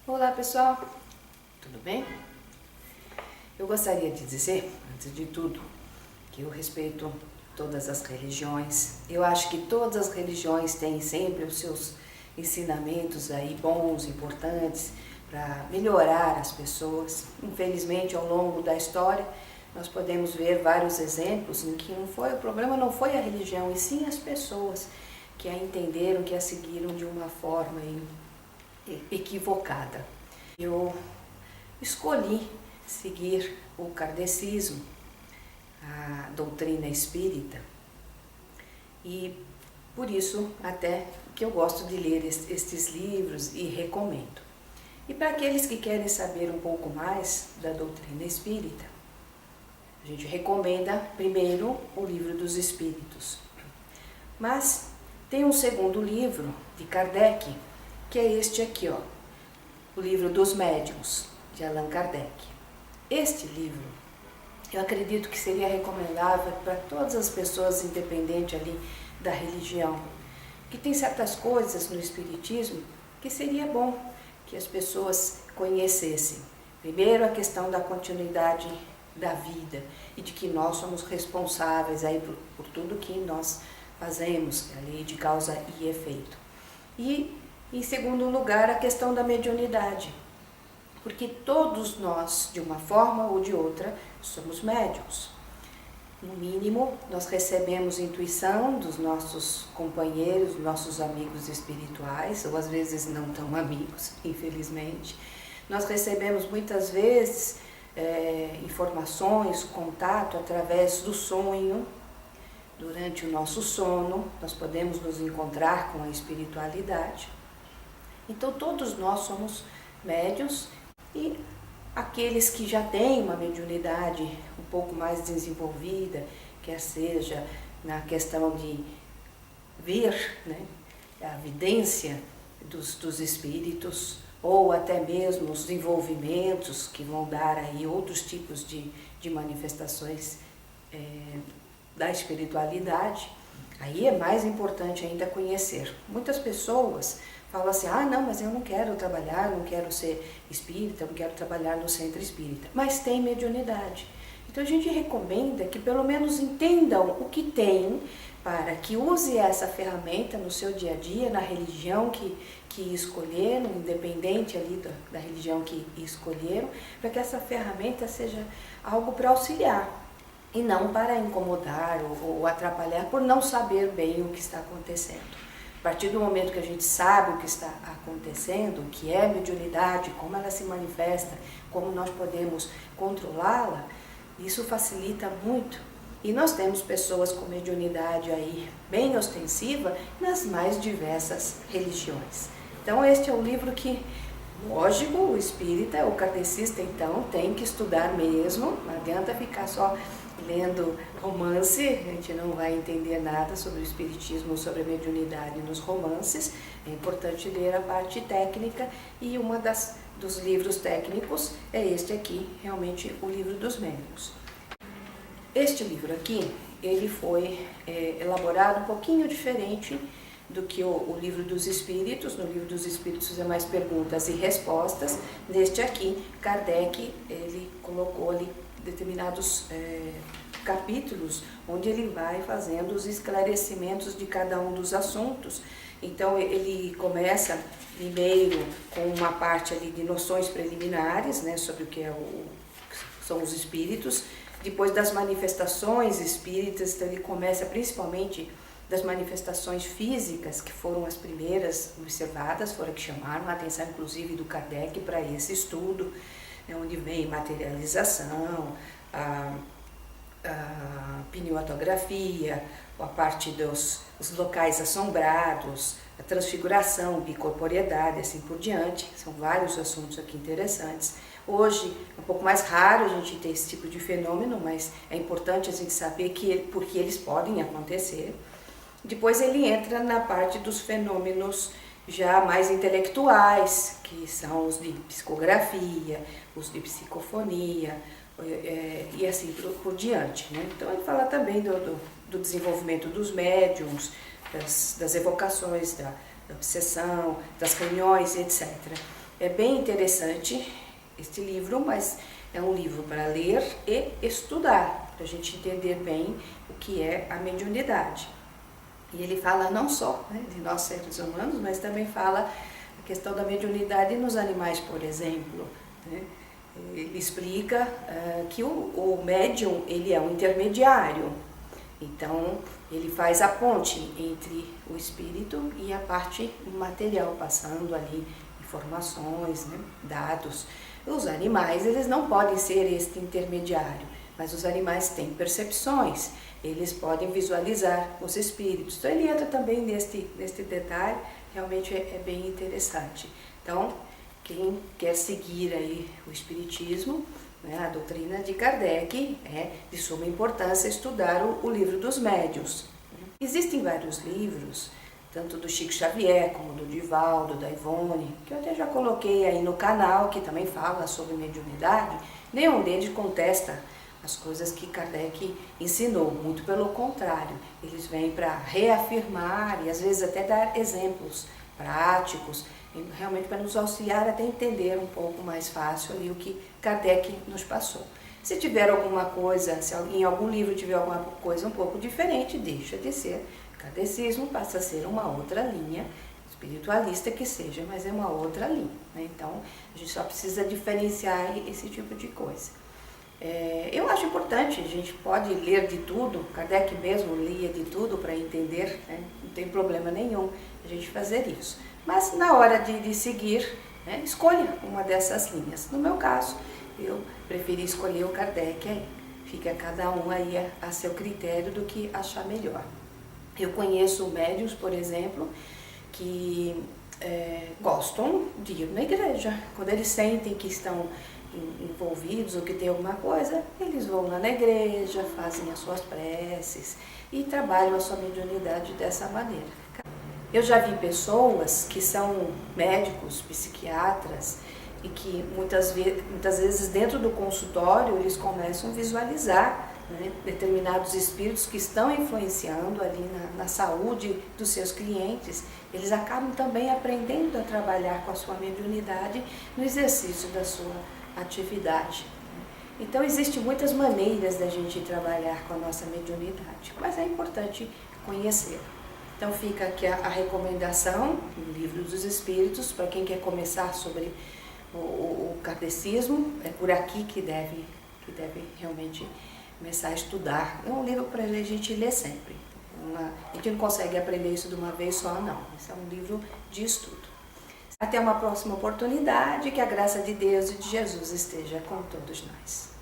Olá pessoal, tudo bem? Eu gostaria de dizer, antes de tudo, que eu respeito todas as religiões. Eu acho que todas as religiões têm sempre os seus ensinamentos aí bons, importantes, para melhorar as pessoas. Infelizmente, ao longo da história, nós podemos ver vários exemplos em que o problema não foi a religião, e sim as pessoas que a entenderam, que a seguiram de uma forma equivocada. Eu escolhi seguir o kardecismo, a doutrina espírita, e por isso até que eu gosto de ler estes livros e recomendo. E para aqueles que querem saber um pouco mais da doutrina espírita, a gente recomenda primeiro o Livro dos Espíritos. Mas tem um segundo livro de Kardec, que é este aqui, ó, o Livro dos Médiuns, de Allan Kardec. Este livro, eu acredito que seria recomendável para todas as pessoas, independente ali da religião, que tem certas coisas no Espiritismo que seria bom que as pessoas conhecessem. Primeiro, a questão da continuidade da vida e de que nós somos responsáveis aí por tudo que nós fazemos, a lei de causa e efeito. E, em segundo lugar, a questão da mediunidade, porque todos nós, de uma forma ou de outra, somos médiuns. No mínimo, nós recebemos intuição dos nossos companheiros, nossos amigos espirituais, ou às vezes não tão amigos, infelizmente. Nós recebemos muitas vezes informações, contato através do sonho. Durante o nosso sono, nós podemos nos encontrar com a espiritualidade. Então, todos nós somos médiuns, e aqueles que já têm uma mediunidade um pouco mais desenvolvida, quer seja na questão de ver, né, a evidência dos espíritos, ou até mesmo os envolvimentos que vão dar aí outros tipos de manifestações da espiritualidade, aí é mais importante ainda conhecer. Muitas pessoas falam assim, não, mas eu não quero trabalhar, não quero ser espírita, não quero trabalhar no centro espírita, mas tem mediunidade. Então a gente recomenda que pelo menos entendam o que tem, para que use essa ferramenta no seu dia a dia, na religião que escolheram, independente ali da religião que escolheram, para que essa ferramenta seja algo para auxiliar e não para incomodar ou atrapalhar por não saber bem o que está acontecendo. A partir do momento que a gente sabe o que está acontecendo, o que é mediunidade, como ela se manifesta, como nós podemos controlá-la, isso facilita muito. E nós temos pessoas com mediunidade aí bem ostensiva nas mais diversas religiões. Então este é um livro que, lógico, o espírita, o kardecista então tem que estudar mesmo, não adianta ficar só lendo romance, a gente não vai entender nada sobre o espiritismo, sobre a mediunidade nos romances. É importante ler a parte técnica, e dos livros técnicos é este aqui, realmente o Livro dos Médiuns. Este livro aqui, ele foi elaborado um pouquinho diferente do que o Livro dos Espíritos. No Livro dos Espíritos é mais perguntas e respostas. Neste aqui, Kardec, ele colocou ali determinados capítulos, onde ele vai fazendo os esclarecimentos de cada um dos assuntos. Então ele começa primeiro com uma parte ali de noções preliminares, né, sobre o que são os espíritos. Depois das manifestações espíritas, então ele começa principalmente das manifestações físicas, que foram as primeiras observadas, foram que chamaram a atenção inclusive do Kardec para esse estudo, né, onde vem materialização, a pneumatografia, a parte dos locais assombrados, a transfiguração, bicorporeidade, assim por diante. São vários assuntos aqui interessantes. Hoje é um pouco mais raro a gente ter esse tipo de fenômeno, mas é importante a gente saber porque eles podem acontecer. Depois ele entra na parte dos fenômenos já mais intelectuais, que são os de psicografia, os de psicofonia, e assim por diante, né? Então ele fala também do desenvolvimento dos médiums, das evocações, da obsessão, das reuniões, etc. É bem interessante este livro, mas é um livro para ler e estudar, para a gente entender bem o que é a mediunidade. E ele fala não só, né, de nós seres humanos, mas também fala a questão da mediunidade nos animais, por exemplo, né? Ele explica que o médium ele é um intermediário, então ele faz a ponte entre o espírito e a parte material, passando ali informações, né, dados. Os animais eles não podem ser este intermediário, mas os animais têm percepções, eles podem visualizar os espíritos. Então ele entra também neste detalhe, realmente é bem interessante. Então, quem quer seguir aí o espiritismo, né, a doutrina de Kardec, é de suma importância estudar o livro dos médiuns. Existem vários livros, tanto do Chico Xavier como do Divaldo, da Ivone, que eu até já coloquei aí no canal, que também fala sobre mediunidade. Nenhum deles contesta as coisas que Kardec ensinou, muito pelo contrário, eles vêm para reafirmar e às vezes até dar exemplos práticos, realmente para nos auxiliar até entender um pouco mais fácil ali o que Kardec nos passou. Se tiver alguma coisa, se em algum livro tiver alguma coisa um pouco diferente, deixa de ser kardecismo, passa a ser uma outra linha espiritualista que seja, mas é uma outra linha, né? Então a gente só precisa diferenciar esse tipo de coisa. Eu acho importante, a gente pode ler de tudo, Kardec mesmo lia de tudo para entender, né? Não tem problema nenhum a gente fazer isso. Mas na hora de seguir, né, escolha uma dessas linhas. No meu caso, eu preferi escolher o Kardec aí. Fica cada um aí a seu critério do que achar melhor. Eu conheço médiuns, por exemplo, que gostam de ir na igreja. Quando eles sentem que estão envolvidos ou que tem alguma coisa, eles vão lá na igreja, fazem as suas preces e trabalham a sua mediunidade dessa maneira. Eu já vi pessoas que são médicos, psiquiatras e que muitas vezes dentro do consultório eles começam a visualizar, né, determinados espíritos que estão influenciando ali na saúde dos seus clientes. Eles acabam também aprendendo a trabalhar com a sua mediunidade no exercício da sua atividade. Então existem muitas maneiras da gente trabalhar com a nossa mediunidade, mas é importante conhecer. Então fica aqui a recomendação, o Livro dos Espíritos, para quem quer começar sobre o kardecismo, é por aqui que deve realmente começar a estudar. É um livro para a gente ler sempre. A gente não consegue aprender isso de uma vez só, não. Esse é um livro de estudo. Até uma próxima oportunidade, que a graça de Deus e de Jesus esteja com todos nós.